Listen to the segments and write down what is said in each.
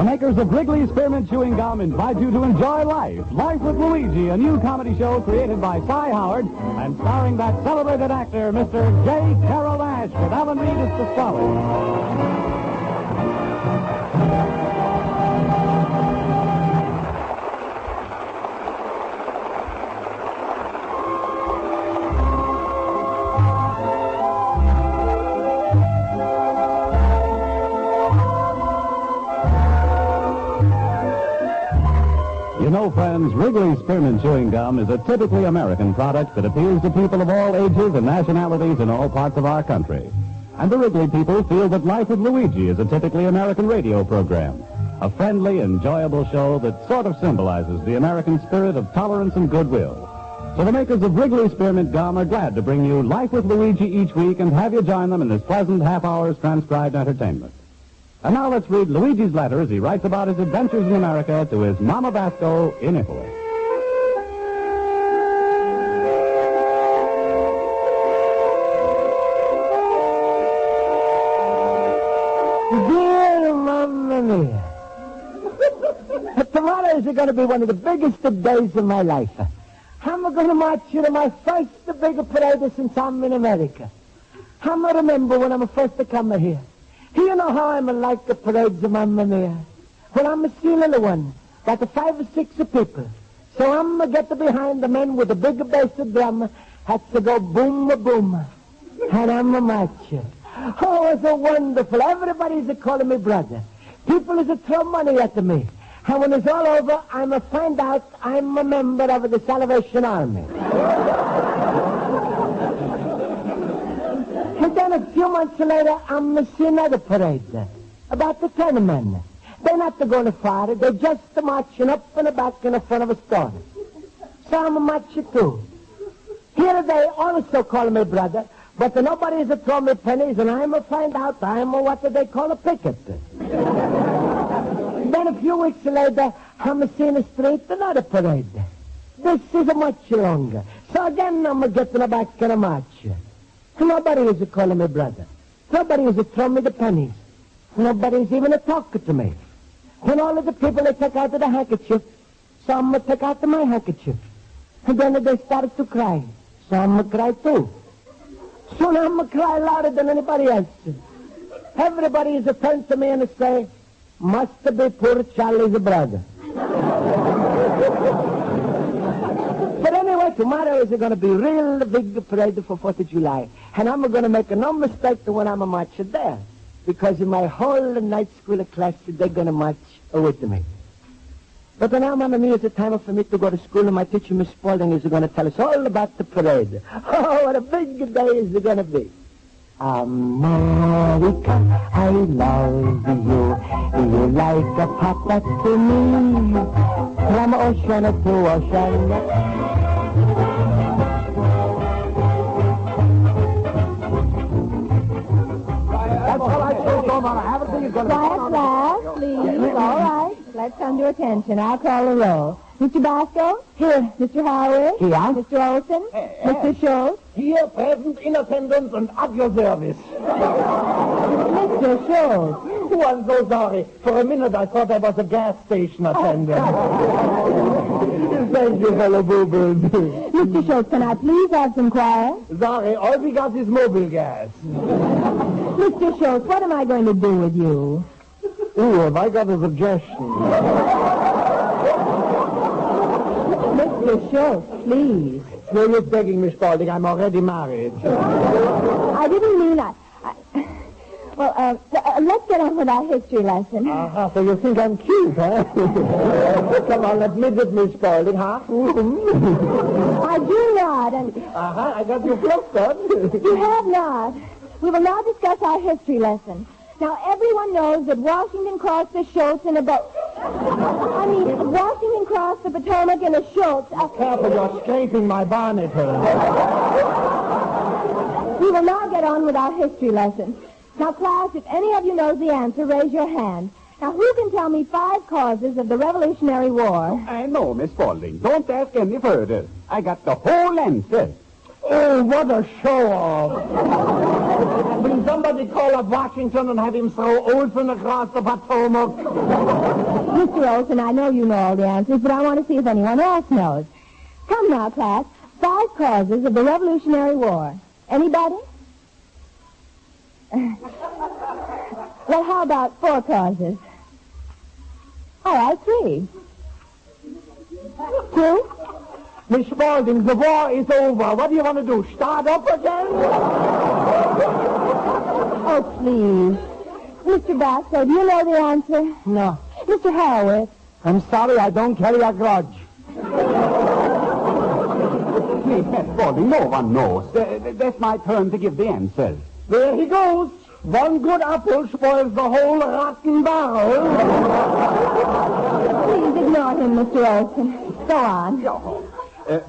The makers of Wrigley Spearmint Chewing Gum invite you to enjoy life. Life with Luigi, a new comedy show created by Cy Howard and starring that celebrated actor, Mr. J. Carroll Ash, with Alan Reed as Pasquale. You know, friends, Wrigley Spearmint Chewing Gum is a typically American product that appeals to people of all ages and nationalities in all parts of our country. And the Wrigley people feel that Life with Luigi is a typically American radio program, a friendly, enjoyable show that sort of symbolizes the American spirit of tolerance and goodwill. So the makers of Wrigley Spearmint Gum are glad to bring you Life with Luigi each week and have you join them in this pleasant half-hour's transcribed entertainment. And now let's read Luigi's letter as he writes about his adventures in America to his Mama Basco in Italy. Dear Mamma Mia, tomorrow is going to be one of the biggest days of my life. I'm going to march to my first big parade since I'm in America. I'm going to remember when I'm first to come here. You know how I'm like the parades of Mamma Mia. Well, I'm a silly little one, like 5 or 6 people. So I'm going to get behind the men with the big bass drum. Has to go boom, boom. And I'm a marcher. Oh, it's so wonderful. Everybody's calling me brother. People is throw money at me. And when it's all over, I'm going to find out I'm a member of the Salvation Army. And then a few months later, I'm seeing another parade about the 10 men. They're not going far. They're just marching up and back in the front of a store. So I'm a marcher too. Here they also call me brother, but nobody's throw me pennies, and I'm find out I'm what they call a picket. Then a few weeks later, I'm seeing the street another parade. This is much longer. So again, I'm getting back in a march. Nobody is calling me brother. Nobody is throwing me the pennies. Nobody's even talking to me. When all of the people, they take out the handkerchief, some take out my handkerchief. And then they started to cry. Some cry too. Soon I'm cry louder than anybody else. Everybody is turn to me and say, must be poor Charlie's brother. But anyway, tomorrow is going to be real big parade for 4th of July. And I'm going to make no mistake when I'm a marcher there. Because in my whole night school class, they're going to march with me. But now, Mamma Mia, it's time for me to go to school, and my teacher, Miss Spaulding, is going to tell us all about the parade. Oh, what a big day is it going to be. America, I love you. You're like a papa to me. From ocean to ocean. That's all I told you, Mama. Everything is going to be... Quiet, please. All right. Let's come to attention. I'll call the roll. Mr. Basco? Here. Mr. Howard? Here. Mr. Olson? Mr. Schultz? Here, present, in attendance, and at your service. Mr. Schultz? Oh, I'm so sorry. For a minute, I thought I was a gas station attendant. Thank you, fellow boo-boos. Mr. Schultz, can I please have some quiet? Sorry, all we got is mobile gas. Mr. Schultz, what am I going to do with you? Ooh, have I got a suggestion? Mr. Schultz, please. No use begging, Miss Spaulding. I'm already married. I didn't mean Well, let's get on with our history lesson. So you think I'm cute, huh? Come on, admit it, Miss Spaulding, huh? I do not, and... I got you flustered. You have not. We will now discuss our history lesson. Now, everyone knows that Washington crossed the Schultz in a boat. Washington crossed the Potomac in a Schultz. Careful, you're scraping my bonnet. We will now get on with our history lesson. Now, class, if any of you knows the answer, raise your hand. Now, who can tell me 5 causes of the Revolutionary War? I know, Miss Spaulding. Don't ask any further. I got the whole answer. Oh, what a show-off. Will somebody call up Washington and have him throw Olson across the Potomac? Mr. Olson, I know you know all the answers, but I want to see if anyone else knows. Come now, class. 5 causes of the Revolutionary War. Anybody? Well, how about 4 causes? All right, 3. 2? Miss Spaulding, the war is over. What do you want to do, start up again? Oh, please. Mr. Basco, do you know the answer? No. Mr. Harrowitz. I'm sorry, I don't carry a grudge. Please, Miss Spaulding, no one knows. That's my turn to give the answers. There he goes. One good apple spoils the whole rotten barrel. Please ignore him, Mr. Olson. Go on.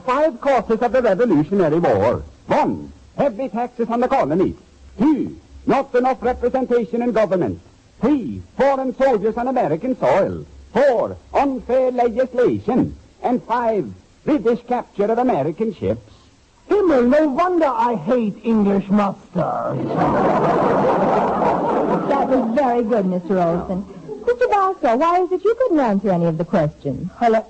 5 causes of the Revolutionary War. 1, heavy taxes on the colonies. 2, not enough representation in government. 3, foreign soldiers on American soil. 4, unfair legislation. And 5, British capture of American ships. Himmel, no wonder I hate English mustard. That was very good, Mr. Olson. Mr. Basco, why is it you couldn't answer any of the questions? Hello,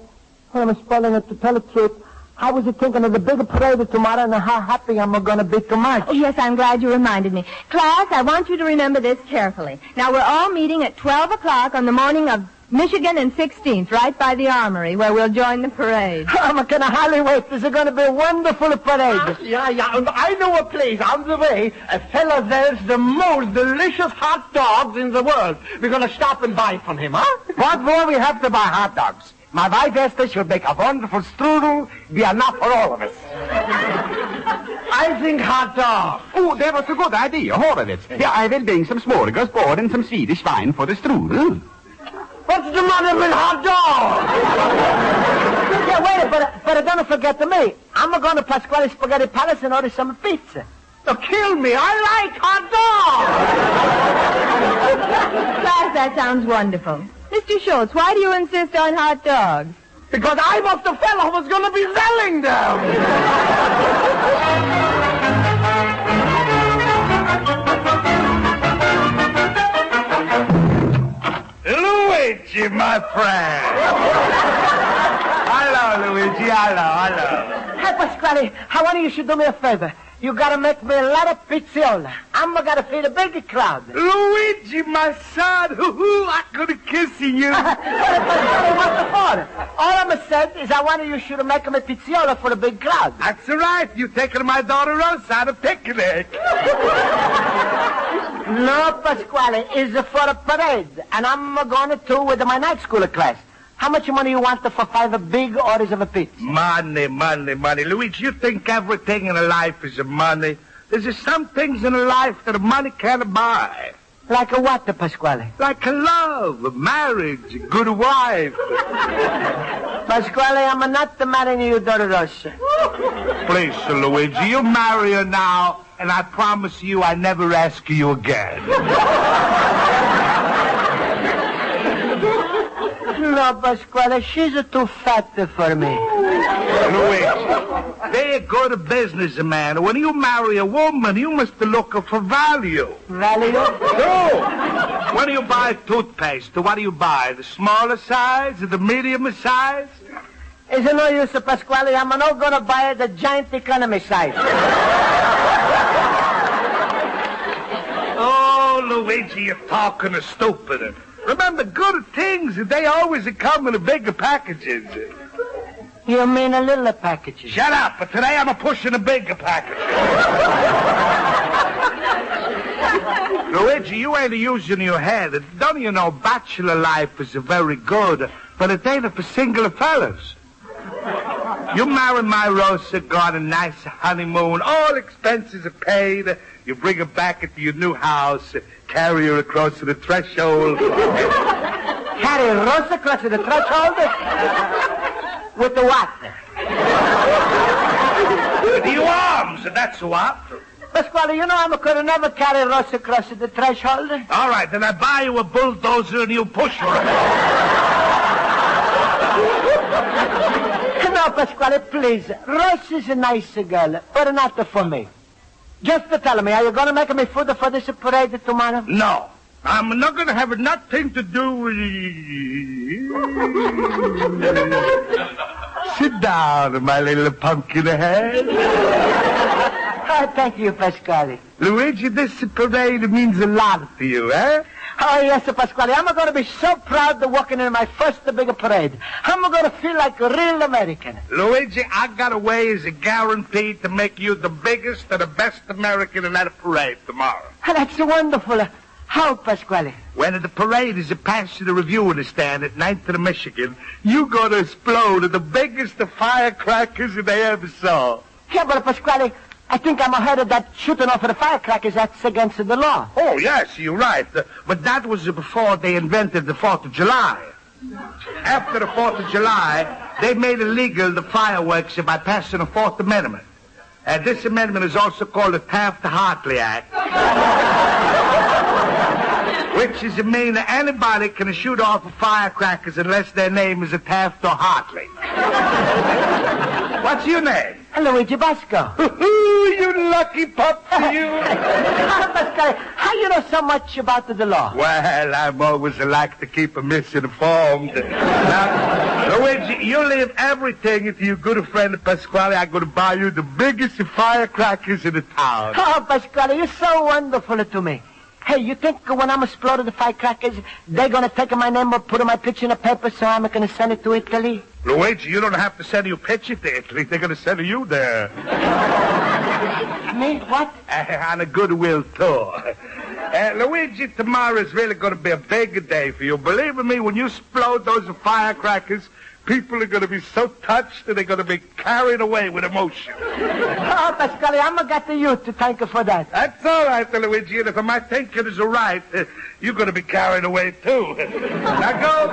Miss Spaulding, to tell the truth, I was thinking of the big parade tomorrow and how happy I'm going to be tomorrow. Oh, yes, I'm glad you reminded me. Class, I want you to remember this carefully. Now, we're all meeting at 12 o'clock on the morning of Michigan and 16th, right by the Armory, where we'll join the parade. I can hardly wait. This is going to be a wonderful parade. Yeah. And I know a place on the way. A fella there's the most delicious hot dogs in the world. We're going to stop and buy from him, huh? What more we have to buy hot dogs? My wife Esther should make a wonderful strudel. Be enough for all of us. I think hot dogs. Oh, that was a good idea, Horowitz. Yeah, I will bring some smorgasbord and some Swedish wine for the strudel. What's the matter with hot dogs? Yeah, wait, but don't forget to me. I'm going to Pasquale Spaghetti Palace and order some pizza. To kill me. I like hot dogs. Class, that sounds wonderful. Mr. Schultz, why do you insist on hot dogs? Because I was the fellow who was going to be selling them. Luigi, my friend. Hello, Luigi. Hello. Hey, Pasquale, I want you should do me a favor. You got to make me a lot of pizziola. I'm going to feed a big crowd. Luigi, my son. I could have kissed you. What's the for? All I'm saying is I want you should make me pizziola for a big crowd. That's right. You taking my daughter Rosa on a picnic. No, Pasquale, it's for a parade. And I'm going to tour with my night school class. How much money you want for 5 big orders of a pizza? Money. Luigi, you think everything in life is money? There's just some things in life that money can't buy. Like a what, Pasquale? Like a love, a marriage, a good wife. Pasquale, I'm not marrying you, daughter Rosa. Please, Luigi, you marry her now, and I promise you I never ask you again. No, Pasquale, she's too fat for me. Luigi, they're good businessman. When you marry a woman, you must look for value. Value? No. When you buy toothpaste, what do you buy? The smaller size or the medium size? It's no use, Pasquale. I'm not going to buy the giant economy size. Oh, Luigi, you're talking stupid. Remember, good things, they always come in bigger packages. You mean a little package? Shut up, but today I'm pushing a bigger package. Luigi, you ain't using your head. Don't you know bachelor life is very good, but it ain't for single fellas. You marry my Rosa, go on a nice honeymoon, all expenses are paid. You bring her back into your new house, carry her across the threshold. Carry Rosa across the threshold? With the what? With your arms, that's what. Pasquale, you know I could never carry Rosa across the threshold. All right, then I buy you a bulldozer and you push her. No, No, Pasquale, please. Rosa's a nice girl, but not for me. Just to tell me, are you going to make me food for this parade tomorrow? No. I'm not going to have nothing to do with you. Sit down, my little pumpkin head. Oh, thank you, Pasquale. Luigi, this parade means a lot to you, eh? Oh, yes, Pasquale. I'm going to be so proud of walking in my first big parade. I'm going to feel like a real American. Luigi, I got a way as a guarantee to make you the biggest and the best American in that parade tomorrow. Oh, that's wonderful. How, Pasquale? When the parade is past the reviewing stand at 9th and Michigan, you're going to explode at the biggest of firecrackers they ever saw. Yeah, but Pasquale, I think I'm ahead of that shooting off of the firecrackers. That's against the law. Oh, yes, you're right. But that was before they invented the 4th of July. After the 4th of July, they made illegal the fireworks by passing the 4th Amendment. And this amendment is also called the Taft-Hartley Act. Which is mean that anybody can shoot off firecrackers unless their name is a Taft or Hartley. What's your name? Luigi Basco. You lucky pup, you. Pasquale, how you know so much about the law? Well, I'm always like to keep misinformed. Now, Luigi, you leave everything to your good friend Pasquale. I'm going to buy you the biggest firecrackers in the town. Oh, Pasquale, you're so wonderful to me. Hey, you think when I'm exploding the firecrackers, they're going to take my name or put my picture in a paper so I'm going to send it to Italy? Luigi, you don't have to send your picture to Italy. They're going to send you there. Me? What? On a goodwill tour. Luigi, tomorrow is really going to be a big day for you. Believe me, when you explode those firecrackers, people are going to be so touched that they're going to be carried away with emotion. Oh, Pasquale, I'm going to get to you to thank you for that. That's all right, Luigi. And if my thinking is right, you're going to be carried away, too. Now, go.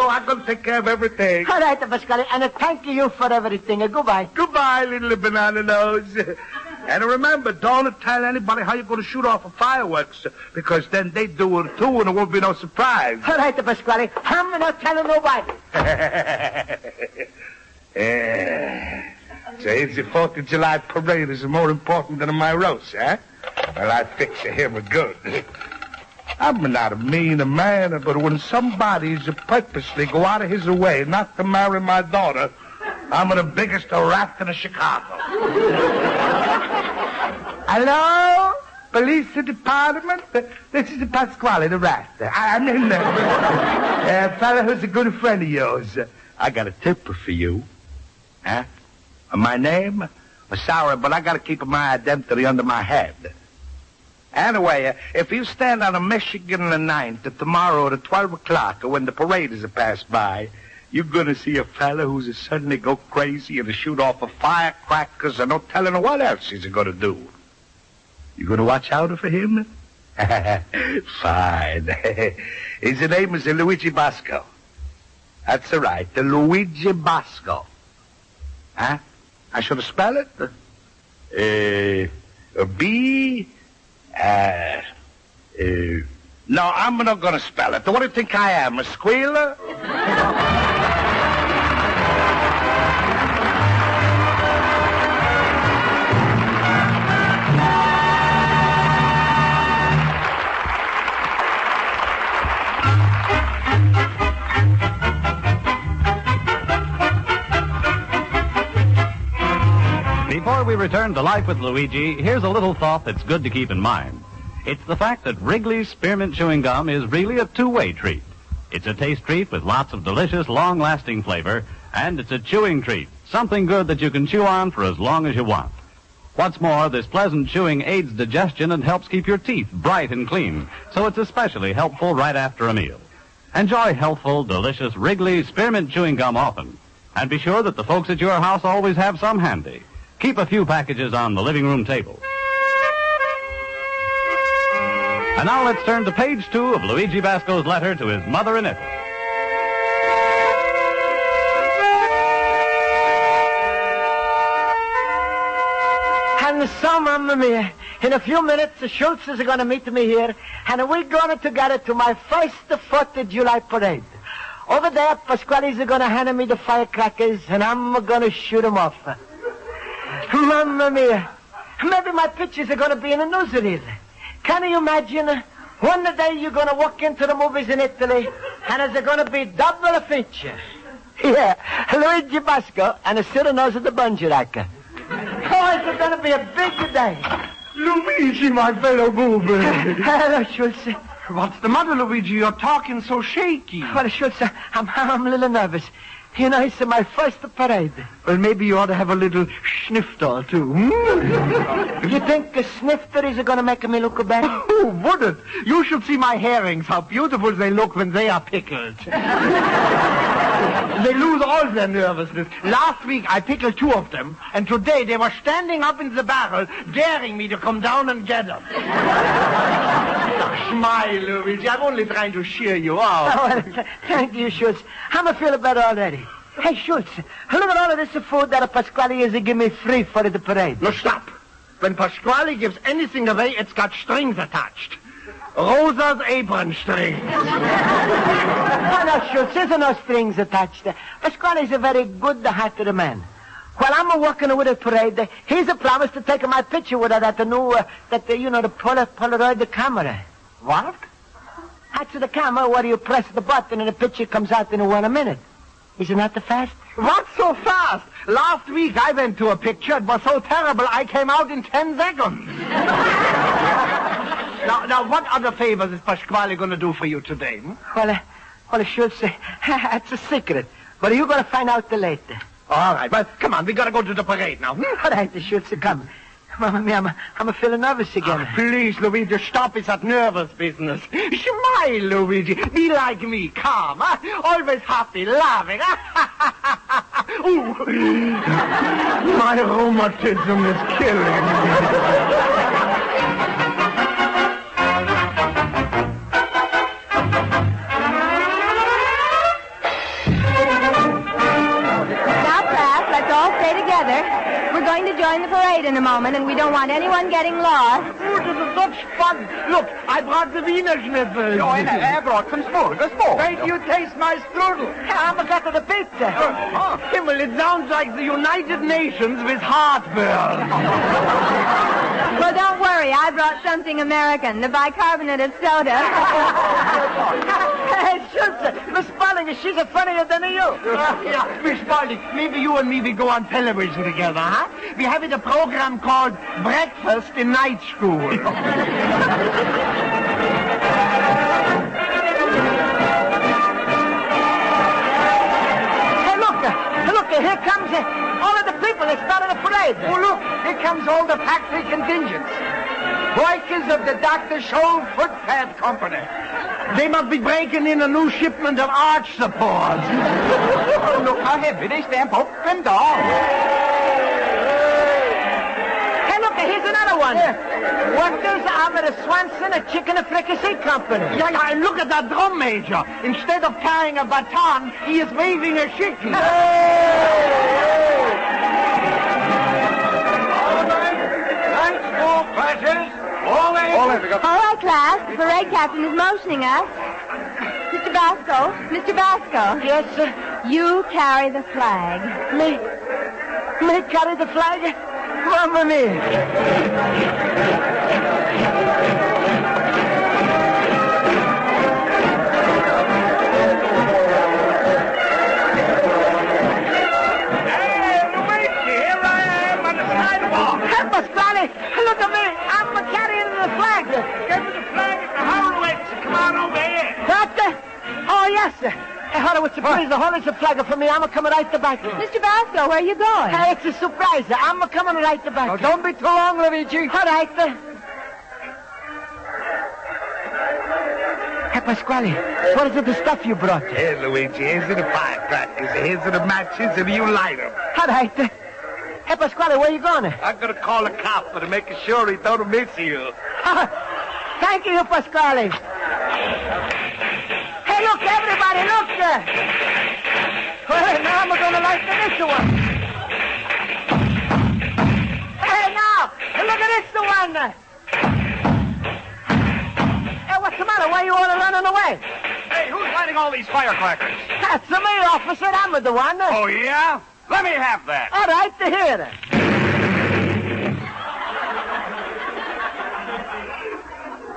I'm going to take care of everything. All right, Pasquale, and thank you for everything. Goodbye. Goodbye, little banana nose. And remember, don't tell anybody how you're going to shoot off fireworks, because then they do it, too, and it won't be no surprise. All right, Pasquale, I'm not telling nobody. Say, the 4th of July parade is more important than my roast, huh? Well, I fix him good. I'm not a mean man, but when somebody's purposely go out of his way not to marry my daughter, I'm the biggest rat in Chicago. Hello? Police department? This is Pasquale, the rat. I'm in there. Fella who's a good friend of yours. I got a tip for you. Huh? My name? Sorry, but I got to keep my identity under my head. Anyway, if you stand on a Michigan the 9th tomorrow at 12 o'clock when the parade is passed by, you're going to see a fella who's suddenly go crazy and shoot off firecrackers and no telling what else he's going to do. You going to watch out for him? Fine. His name is Luigi Basco. That's right, Luigi Basco. Huh? I should have spelled it. No, I'm not going to spell it. What do you think I am, a squealer? Before we return to Life with Luigi, here's a little thought that's good to keep in mind. It's the fact that Wrigley's Spearmint Chewing Gum is really a two-way treat. It's a taste treat with lots of delicious, long-lasting flavor, and it's a chewing treat, something good that you can chew on for as long as you want. What's more, this pleasant chewing aids digestion and helps keep your teeth bright and clean, so it's especially helpful right after a meal. Enjoy healthful, delicious Wrigley's Spearmint Chewing Gum often, and be sure that the folks at your house always have some handy. Keep a few packages on the living room table. And now let's turn to page 2 of Luigi Basco's letter to his mother in Italy. And so, Mamma Mia, in a few minutes, the Schultz is going to meet me here, and we're going together to my first 4th of July parade. Over there, Pasquale's going to hand me the firecrackers, and I'm going to shoot them off. Mamma mia. Maybe my pictures are going to be in a newsreel. Can you imagine? One day you're going to walk into the movies in Italy, and it's going to be double feature. Yeah, Luigi Basco and a Cyrano's of the Bunjaraca. Oh, it's going to be a big day. Luigi, my fellow booby. Hello, Schultz. What's the matter, Luigi? You're talking so shaky. Well, Schultz, I'm a little nervous. You know, it's my first parade. Well, maybe you ought to have a little snifter, too. You think a snifter is going to make me look better? Who wouldn't? You should see my herrings, how beautiful they look when they are pickled. They lose all their nervousness. Last week, I pickled 2 of them, and today they were standing up in the barrel, daring me to come down and get them. Smile, Luigi. I'm only trying to cheer you up. Oh, well, thank you, Schultz. I'm feeling better already. Hey, Schultz, look at all of this food that Pasquale is give me free for the parade. No, stop. When Pasquale gives anything away, it's got strings attached. Rosa's apron strings. Oh, no, Schultz, there's no strings attached. Pasquale is a very good-hearted man. While I'm working with the parade, he's promised to take my picture with her at the new, the Polaroid camera. What? That's the camera where you press the button and the picture comes out in 1 minute. Isn't that the fast? What's so fast? Last week I went to a picture. It was so terrible I came out in 10 seconds. Now, what other favors is Pasquale going to do for you today? Well, Schultz, it's a secret. But you're going to find out later. All right, well, come on, we got to go to the parade now. All right, Schultz, come. Mamma mia, I'm feeling nervous again. Oh, please, Luigi, stop with that nervous business. Smile, Luigi. Be like me, calm, huh? Always happy, laughing. Ooh. My rheumatism is killing me. Now, class, let's all stay together. We're going to join the parade in a moment, and we don't want anyone getting lost. Oh, this is such fun. Look, I brought the Wiener Schnitzel. Oh, and I brought some strudel. Wait till you taste my strudel. I'm got to the pizza. Himmel, it sounds like the United Nations with heartburn. Well, don't worry. I brought something American, the bicarbonate of soda. Hey, Schultz, Miss Spaulding, she's funnier than you. Yeah, Miss Spaulding, maybe you and me, we go on television together, huh? We have a program called Breakfast in Night School. Hey, look, here comes all of the people that started the parade. Oh, look, here comes all the factory contingents. Workers of the Dr. Scholl Footpath Company. They must be breaking in a new shipment of arch supports. Oh, look how heavy they stamp up and down. Hey, look, here's another one. Workers of the Swanson a Chicken and Fricassee Company. Yeah, and look at that drum major. Instead of carrying a baton, he is waving a chicken. All right, class. The parade captain is motioning us. Mr. Basco. Mr. Basco. Yes, sir. You carry the flag. Me carry the flag? Mamma mia. Pasquale, look at me. I'm carrying the flag. Give me the flag at the Horowitz. Come on over here. Doctor? Oh, yes, sir. Hey, Horowitz, please, hold the flag for me. I'm coming right the back. Mr. Basco, where are you going? Hey, it's a surprise. I'm coming right the back. Oh, don't be too long, Luigi. All right, Hey, Pasquale, what is it, the stuff you brought? Here, Luigi. Here's the firecrackers. Here's the matches, and you light them. All right. Hey, Pasquale, where you going? I'm going to call a cop to make sure he don't miss you. Thank you, Pasquale. Hey, look, everybody, look. Well, now I'm going to light this one. Hey, now, look at this one. Hey, what's the matter? Why are you all running away? Hey, who's lighting all these firecrackers? That's me, officer. I'm the one. Oh, yeah? Let me have that. All right, here.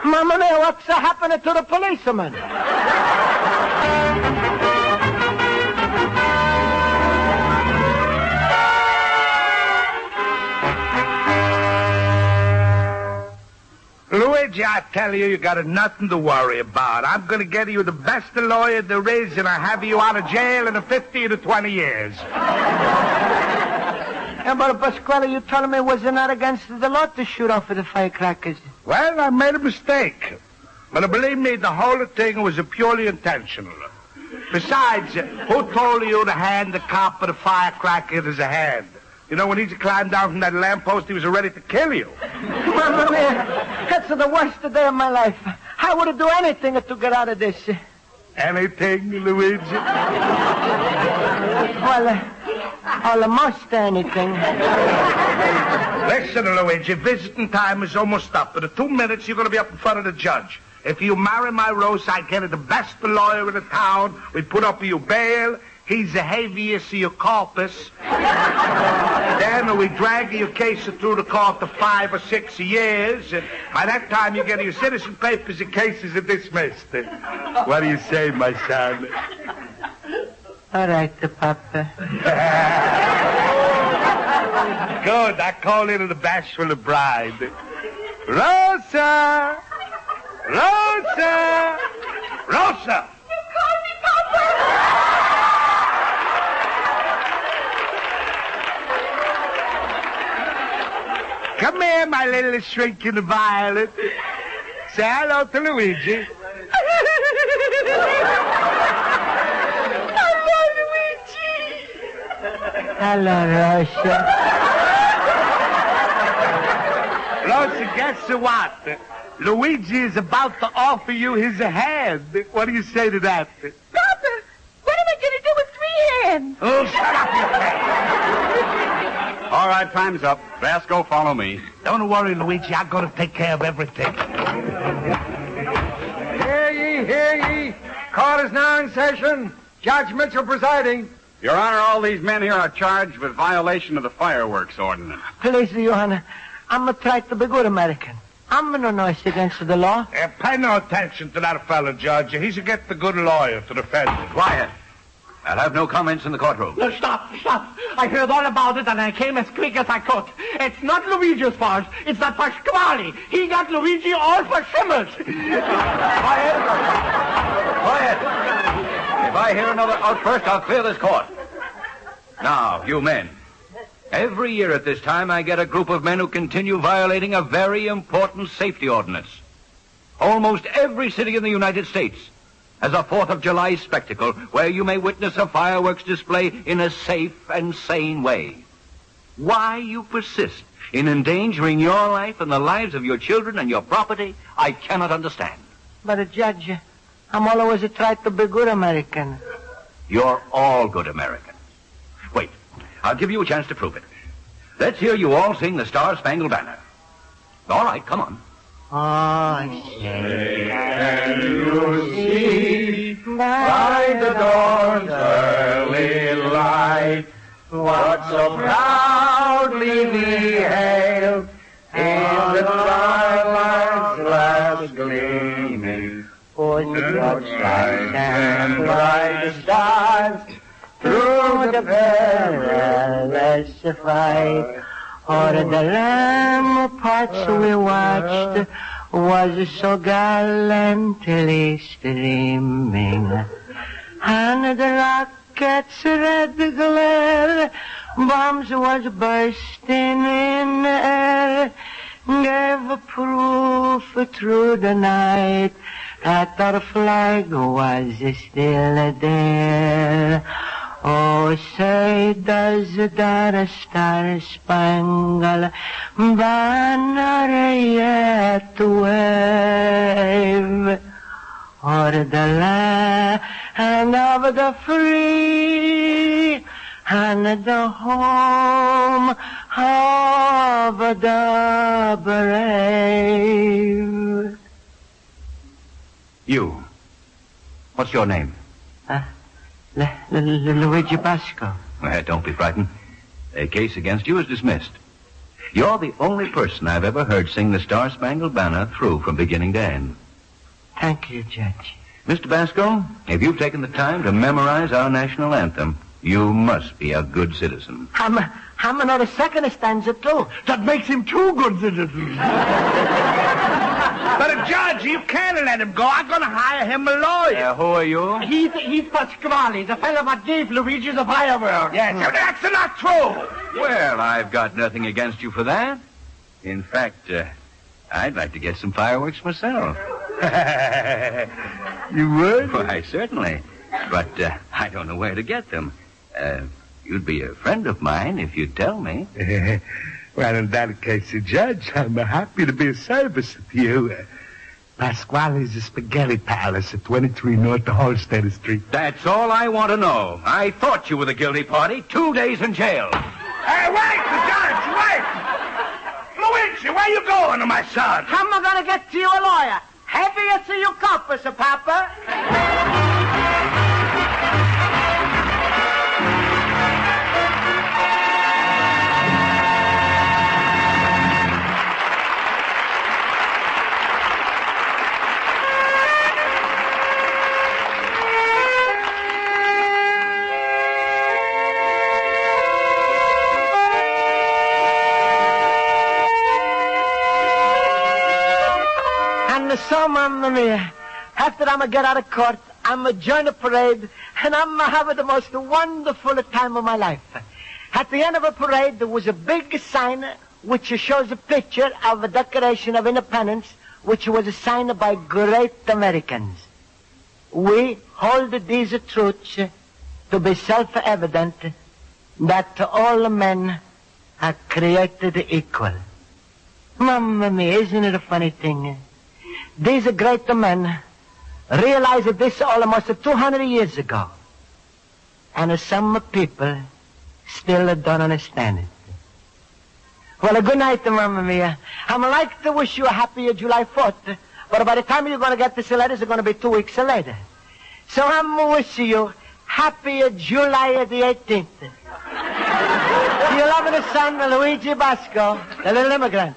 Mamma mia, what's happening to the policeman? Luigi, I tell you, you got nothing to worry about. I'm going to get you the best lawyer there is, and I'll have you out of jail in 15 to 20 years. Yeah, but Pasquale, you told me it was not against the law to shoot off the firecrackers. Well, I made a mistake. But believe me, the whole thing was purely intentional. Besides, who told you to hand the cop the firecracker in his hand? You know, when he climbed down from that lamppost, he was ready to kill you. Mamma mia, that's the worst day of my life. I would do anything to get out of this. Anything, Luigi? Well, almost anything. Listen, Luigi, visiting time is almost up. In 2 minutes, you're going to be up in front of the judge. If you marry my Rosa, I get her the best lawyer in the town. We put up your bail. He's the habeas corpus. Then we drag your case through the court to 5 or 6 years. And by that time, you get your citizen papers and cases are dismissed. What do you say, my son? All right, Papa. Good. I call in the bashful bride. Rosa! Rosa! Rosa! You called me, Papa! Come here, my little shrinking violet. Say hello to Luigi. Hello, Luigi. Hello, Rosa. Rosa, guess what? Luigi is about to offer you his hand. What do you say to that? Papa, what am I going to do with 3 hands? Oh, shut up, you thing. All right, time's up. Basco, follow me. Don't worry, Luigi. I'm going to take care of everything. Hear ye, hear ye. Court is now in session. Judge Mitchell presiding. Your Honor, all these men here are charged with violation of the fireworks ordinance. Please, Your Honor, I'm trying to be good American. I'm no noise against the law. Pay no attention to that fellow, Judge. He's get the good lawyer to defend him. Quiet. I'll have no comments in the courtroom. No, stop. I heard all about it, and I came as quick as I could. It's not Luigi's fault. It's that Pasquale. He got Luigi all for shimmers. Quiet. If I hear another outburst, I'll clear this court. Now, you men. Every year at this time, I get a group of men who continue violating a very important safety ordinance. Almost every city in the United States has a 4th of July spectacle where you may witness a fireworks display in a safe and sane way. Why you persist in endangering your life and the lives of your children and your property, I cannot understand. But, Judge, I'm always trying to be good American. You're all good Americans. Wait, I'll give you a chance to prove it. Let's hear you all sing the Star-Spangled Banner. All right, come on. Oh, say, can you See by the dawn's early light what so proudly we hailed in the twilight's last gleaming, for the sunshine and bright stars through the perilous fight. O'er the ramparts we watched was so gallantly streaming, and the rocket's red glare, bombs was bursting in the air, gave proof through the night that our flag was still there. Oh, say, does that star-spangled banner yet wave o'er the land of the free and the home of the brave? What's your name? Luigi Basco. Don't be frightened. The case against you is dismissed. You're the only person I've ever heard sing the Star-Spangled Banner through from beginning to end. Thank you, Judge. Mr. Basco, if you've taken the time to memorize our national anthem, you must be a good citizen. I'm another second stanza, too. That makes him two good citizens. But, Judge, you can't let him go. I'm going to hire him a lawyer. Who are you? He's Pasquale, the fellow that gave Luigi the fireworks. Yes, that's not true. Well, I've got nothing against you for that. In fact, I'd like to get some fireworks myself. You would? Why, certainly. But I don't know where to get them. You'd be a friend of mine if you'd tell me. Well, in that case, Judge, I'm happy to be of service to you. Pasquale's Spaghetti Palace at 23 North Holstead Street. That's all I want to know. I thought you were the guilty party. 2 days in jail. Hey, wait, Judge, wait! Luigi, where you going, my son? How am I going to get to you a lawyer? Heavier to you coppers, Papa. So, Mamma Mia, after I'm going to get out of court, I'm going to join a parade, and I'm going to have the most wonderful time of my life. At the end of a parade, there was a big sign which shows a picture of a Declaration of Independence, which was signed by great Americans. We hold these truths to be self-evident that all men are created equal. Mamma Mia, isn't it a funny thing? These great men realized this almost 200 years ago. And some people still don't understand it. Well, good night, Mamma Mia. I'd like to wish you a happy July 4th, but by the time you're going to get this letter, it's going to be 2 weeks later. So I'm wishing you happy July the 18th. Your loving son, Luigi Basco, the Little Immigrant.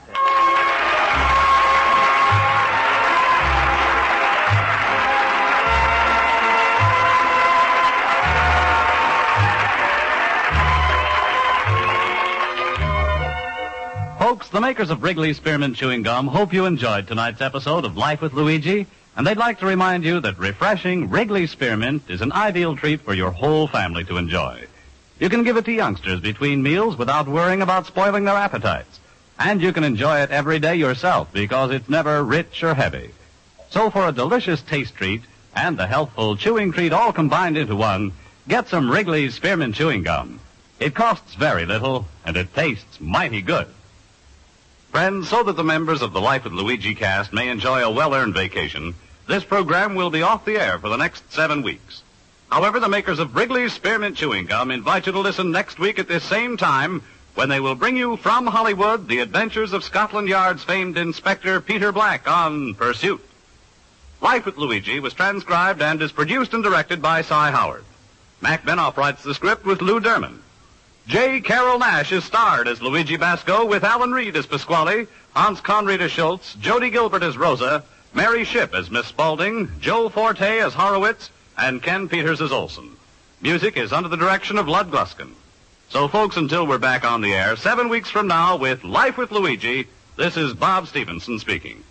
Folks, the makers of Wrigley's Spearmint Chewing Gum hope you enjoyed tonight's episode of Life with Luigi, and they'd like to remind you that refreshing Wrigley's Spearmint is an ideal treat for your whole family to enjoy. You can give it to youngsters between meals without worrying about spoiling their appetites. And you can enjoy it every day yourself because it's never rich or heavy. So for a delicious taste treat and the healthful chewing treat all combined into one, get some Wrigley's Spearmint Chewing Gum. It costs very little, and it tastes mighty good. Friends, so that the members of the Life with Luigi cast may enjoy a well-earned vacation, this program will be off the air for the next 7 weeks. However, the makers of Wrigley's Spearmint Chewing Gum invite you to listen next week at this same time when they will bring you from Hollywood the adventures of Scotland Yard's famed Inspector Peter Black on Pursuit. Life with Luigi was transcribed and is produced and directed by Cy Howard. Mac Benoff writes the script with Lou Derman. J. Carroll Nash is starred as Luigi Basco with Alan Reed as Pasquale, Hans Conried as Schultz, Jody Gilbert as Rosa, Mary Shipp as Miss Spaulding, Joe Forte as Horowitz, and Ken Peters as Olson. Music is under the direction of Lud Gluskin. So, folks, until we're back on the air 7 weeks from now with Life with Luigi, this is Bob Stevenson speaking.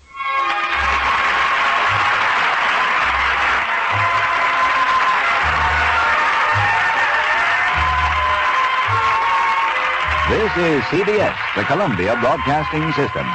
This is CBS, the Columbia Broadcasting System.